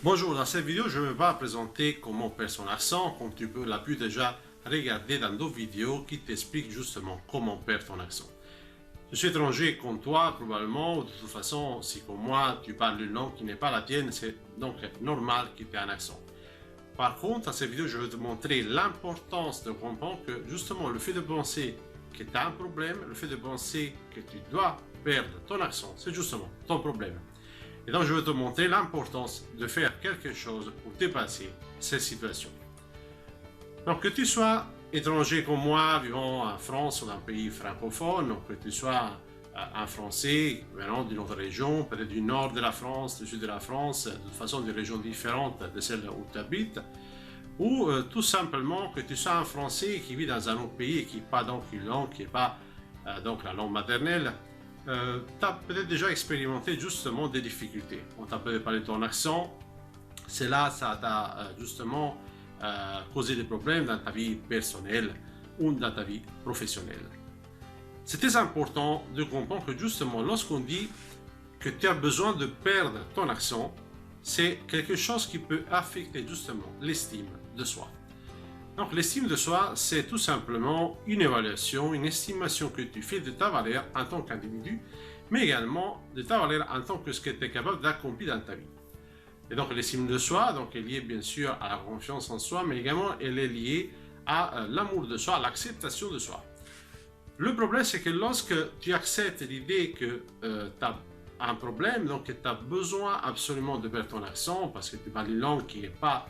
Bonjour, dans cette vidéo, je vais vous présenter comment perdre son accent, comme tu peux l'as pu déjà regarder dans d'autres vidéos qui t'expliquent justement comment perdre ton accent. Je suis étranger comme toi, probablement, ou de toute façon, si comme moi, tu parles une langue qui n'est pas la tienne, c'est donc normal que tu aies un accent. Par contre, dans cette vidéo, je vais te montrer l'importance de comprendre que justement le fait de penser que tu as un problème, le fait de penser que tu dois perdre ton accent, c'est justement ton problème. Et donc, je vais te montrer l'importance de faire quelque chose pour dépasser cette situation. Donc, que tu sois étranger comme moi, vivant en France ou dans un pays francophone, ou que tu sois un Français venant d'une autre région, peut-être du nord de la France, du sud de la France, de toute façon des régions différentes de celles où tu habites, ou tout simplement que tu sois un Français qui vit dans un autre pays et qui n'a pas donc une langue qui n'est pas donc la langue maternelle, tu as peut-être déjà expérimenté justement des difficultés. On t'a peut-être parlé de ton accent, c'est là ça t'a justement causé des problèmes dans ta vie personnelle ou dans ta vie professionnelle. C'est très important de comprendre que justement lorsqu'on dit que tu as besoin de perdre ton accent, c'est quelque chose qui peut affecter justement l'estime de soi. Donc l'estime de soi, c'est tout simplement une évaluation, une estimation que tu fais de ta valeur en tant qu'individu, mais également de ta valeur en tant que ce que tu es capable d'accomplir dans ta vie. Et donc l'estime de soi donc, est liée bien sûr à la confiance en soi, mais également elle est liée à l'amour de soi, à l'acceptation de soi. Le problème, c'est que lorsque tu acceptes l'idée que tu as un problème, donc que tu as besoin absolument de perdre ton accent, parce que tu parles une langue qui n'est pas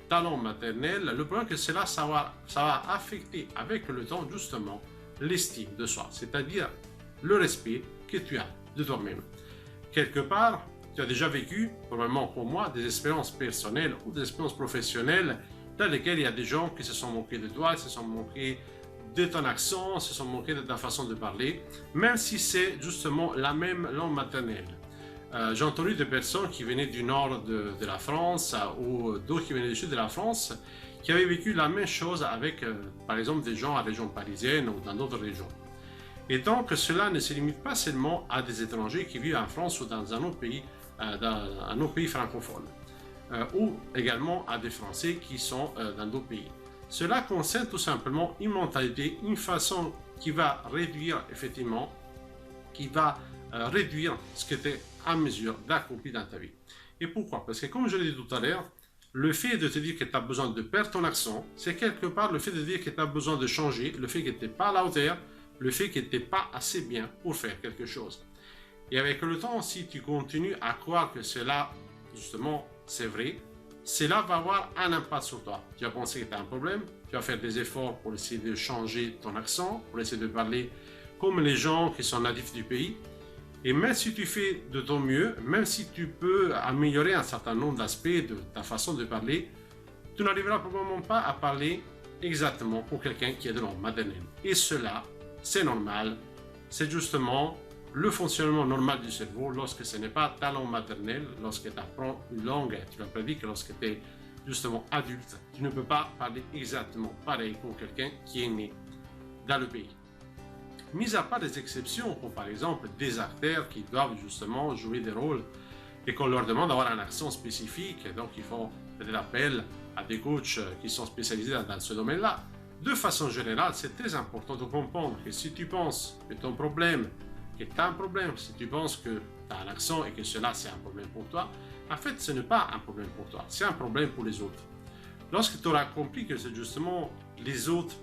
talent maternel, le problème que cela, ça va affecter avec le temps justement l'estime de soi, c'est-à-dire le respect que tu as de toi-même. Quelque part, tu as déjà vécu, probablement comme moi, des expériences personnelles ou des expériences professionnelles dans lesquelles il y a des gens qui se sont moqués de toi, se sont moqués de ton accent, se sont moqués de ta façon de parler, même si c'est justement la même langue maternelle. J'ai entendu des personnes qui venaient du nord de la France ou d'autres qui venaient du sud de la France qui avaient vécu la même chose avec, par exemple, des gens à la région parisienne ou dans d'autres régions. Et donc, cela ne se limite pas seulement à des étrangers qui vivent en France ou dans un autre pays francophone, ou également à des Français qui sont dans d'autres pays. Cela concerne tout simplement une mentalité, une façon qui va réduire effectivement, qui va réduire ce que tu es en mesure d'accomplir dans ta vie. Et pourquoi? Parce que comme je l'ai dit tout à l'heure, le fait de te dire que tu as besoin de perdre ton accent, c'est quelque part le fait de dire que tu as besoin de changer, le fait que tu n'es pas à la hauteur, le fait que tu n'es pas assez bien pour faire quelque chose. Et avec le temps, si tu continues à croire que cela, justement, c'est vrai, cela va avoir un impact sur toi. Tu vas penser que tu as un problème, tu vas faire des efforts pour essayer de changer ton accent, pour essayer de parler comme les gens qui sont natifs du pays. Et même si tu fais de ton mieux, même si tu peux améliorer un certain nombre d'aspects de ta façon de parler, tu n'arriveras probablement pas à parler exactement pour quelqu'un qui est de langue maternelle. Et cela, c'est normal. C'est justement le fonctionnement normal du cerveau lorsque ce n'est pas ta langue maternelle, lorsque tu apprends une langue, tu l'as prédit que lorsque tu es justement adulte, tu ne peux pas parler exactement pareil pour quelqu'un qui est né dans le pays. Mis à part des exceptions, comme par exemple des acteurs qui doivent justement jouer des rôles et qu'on leur demande d'avoir un accent spécifique, et donc ils font peut-être appel à des coachs qui sont spécialisés dans ce domaine-là. De façon générale, c'est très important de comprendre que si tu penses que ton problème, que tu as un problème, si tu penses que tu as un accent et que cela c'est un problème pour toi, en fait ce n'est pas un problème pour toi, c'est un problème pour les autres. Lorsque tu auras compris que c'est justement les autres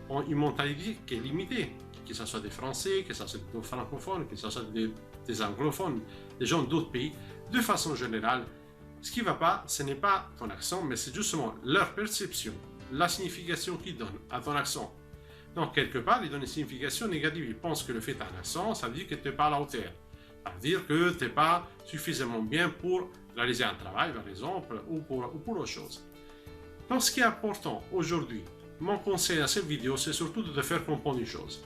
ont une mentalité qui est limitée, que ce soit des Français, que ce soit des francophones, que ce soit des anglophones, des gens d'autres pays, de façon générale, ce qui ne va pas, ce n'est pas ton accent, mais c'est justement leur perception, la signification qu'ils donnent à ton accent. Donc, quelque part, ils donnent une signification négative. Ils pensent que le fait que tu as un accent, ça veut dire que tu n'es pas à la hauteur. Ça veut dire que tu n'es pas suffisamment bien pour réaliser un travail, par exemple, ou pour autre chose. Donc, ce qui est important aujourd'hui, mon conseil à cette vidéo, c'est surtout de te faire comprendre une chose.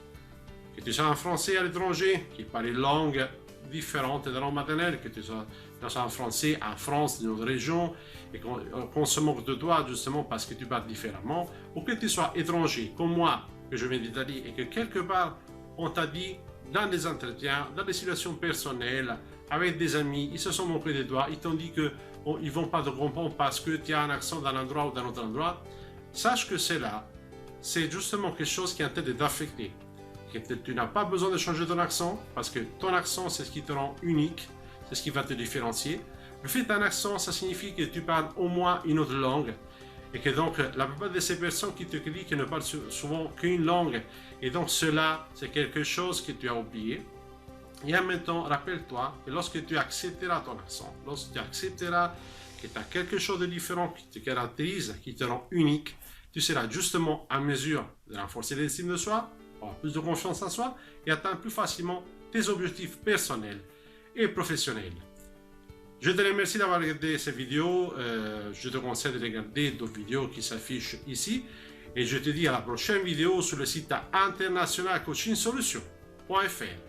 Que tu sois un Français à l'étranger, qui parle une langue différente de la langue maternelle, que tu sois un Français en France, dans une autre région, et qu'on se moque de toi justement parce que tu parles différemment, ou que tu sois étranger, comme moi, que je viens d'Italie, et que quelque part, on t'a dit, dans des entretiens, dans des situations personnelles, avec des amis, ils se sont moqués de toi, ils t'ont dit que ils ne vont pas te comprendre parce que tu as un accent d'un endroit ou d'un autre endroit. Sache que c'est justement quelque chose qui est en train de t'affecter. Tu n'as pas besoin de changer ton accent parce que ton accent, c'est ce qui te rend unique, c'est ce qui va te différencier. Le fait d'un accent, ça signifie que tu parles au moins une autre langue et que donc la plupart de ces personnes qui te critiquent ne parlent souvent qu'une langue et donc cela, c'est quelque chose que tu as oublié. Et en même temps, rappelle-toi que lorsque tu accepteras ton accent, lorsque tu accepteras que tu as quelque chose de différent qui te caractérise, qui te rend unique, tu seras justement en mesure de renforcer l'estime de soi, avoir plus de confiance en soi et atteindre plus facilement tes objectifs personnels et professionnels. Je te remercie d'avoir regardé cette vidéo. Je te conseille de regarder d'autres vidéos qui s'affichent ici. Et je te dis à la prochaine vidéo sur le site international coaching solution.fr.